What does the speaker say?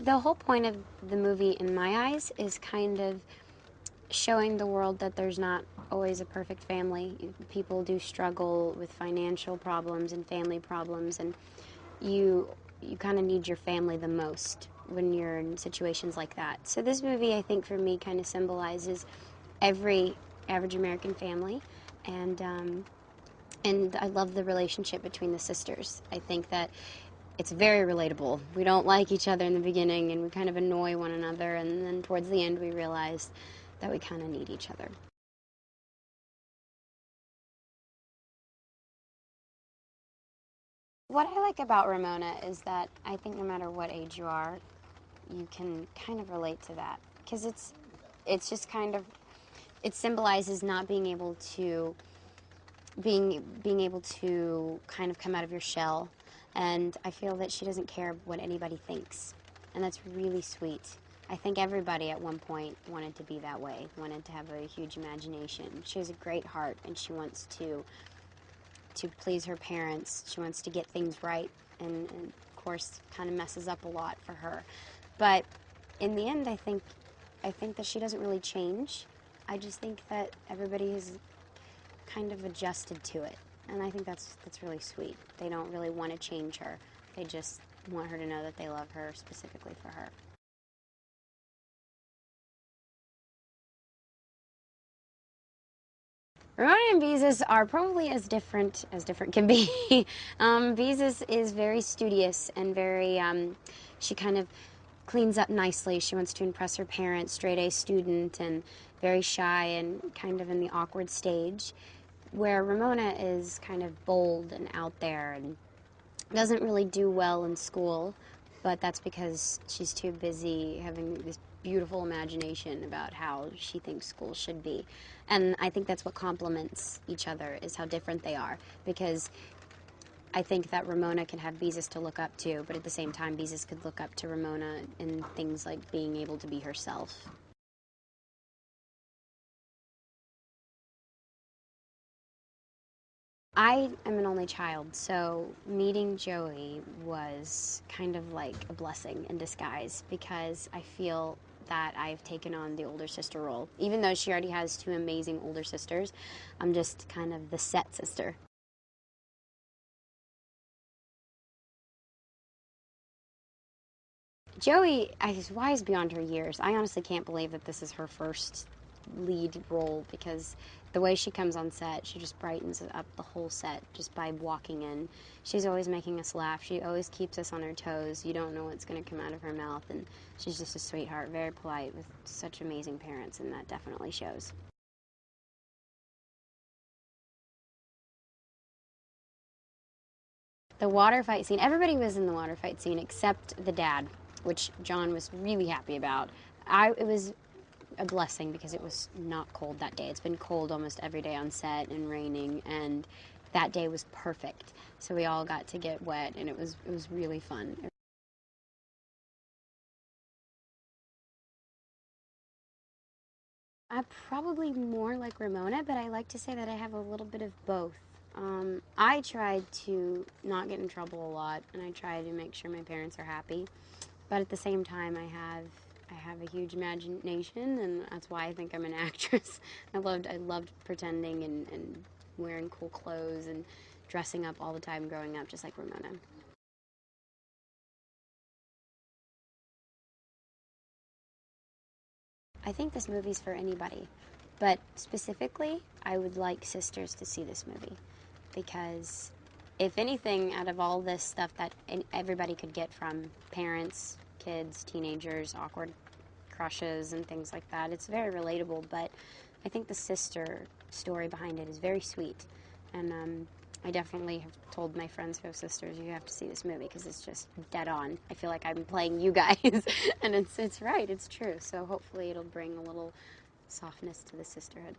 The whole point of the movie, in my eyes, is kind of showing the world that there's not always a perfect family. People do struggle with financial problems and family problems, and you kind of need your family the most when you're in situations like that. So this movie, I think, for me, kind of symbolizes every average American family, and I love the relationship between the sisters. I think that it's very relatable. We don't like each other in the beginning, and we kind of annoy one another, and then towards the end we realize that we kind of need each other. What I like about Ramona is that I think no matter what age you are, you can kind of relate to that, because it's just kind of, it symbolizes not being able to being able to kind of come out of your shell, and I feel that she doesn't care what anybody thinks, and that's really sweet. I think everybody at one point wanted to be that way, wanted to have a huge imagination. She has a great heart, and she wants to please her parents. She wants to get things right, and of course kind of messes up a lot for her. But in the end, I think that she doesn't really change. I just think that everybody has kind of adjusted to it, and I think that's really sweet. They don't really want to change her. They just want her to know that they love her specifically for her. Ramona and Beezus are probably as different can be. Beezus is very studious and very, she kind of cleans up nicely. She wants to impress her parents, straight A student, and very shy and kind of in the awkward stage, where Ramona is kind of bold and out there and doesn't really do well in school, but that's because she's too busy having this beautiful imagination about how she thinks school should be. And I think that's what complements each other, is how different they are, because I think that Ramona can have Beezus to look up to, but at the same time Beezus could look up to Ramona in things like being able to be herself. I am an only child, so meeting Joey was kind of like a blessing in disguise, because I feel that I've taken on the older sister role. Even though she already has two amazing older sisters, I'm just kind of the set sister. Joey is wise beyond her years. I honestly can't believe that this is her first lead role, because the way she comes on set, she just brightens up the whole set just by walking in. She's always making us laugh. She always keeps us on our toes. You don't know what's going to come out of her mouth, and she's just a sweetheart, very polite, with such amazing parents, and that definitely shows. The water fight scene, everybody was in the water fight scene except the dad, which John was really happy about. It was a blessing because it was not cold that day. It's been cold almost every day on set and raining, and that day was perfect. So we all got to get wet, and it was really fun. I'm probably more like Ramona, but I like to say that I have a little bit of both. I tried to not get in trouble a lot, and I try to make sure my parents are happy. But at the same time, I have a huge imagination, and that's why I think I'm an actress. I loved pretending and wearing cool clothes and dressing up all the time growing up, just like Ramona. I think this movie's for anybody, but specifically, I would like sisters to see this movie, because if anything, out of all this stuff that everybody could get from parents, kids, teenagers, awkward crushes, and things like that, it's very relatable, but I think the sister story behind it is very sweet, and I definitely have told my friends who have sisters, you have to see this movie because it's just dead on. I feel like I'm playing you guys, and it's right, it's true. So hopefully it'll bring a little softness to the sisterhood.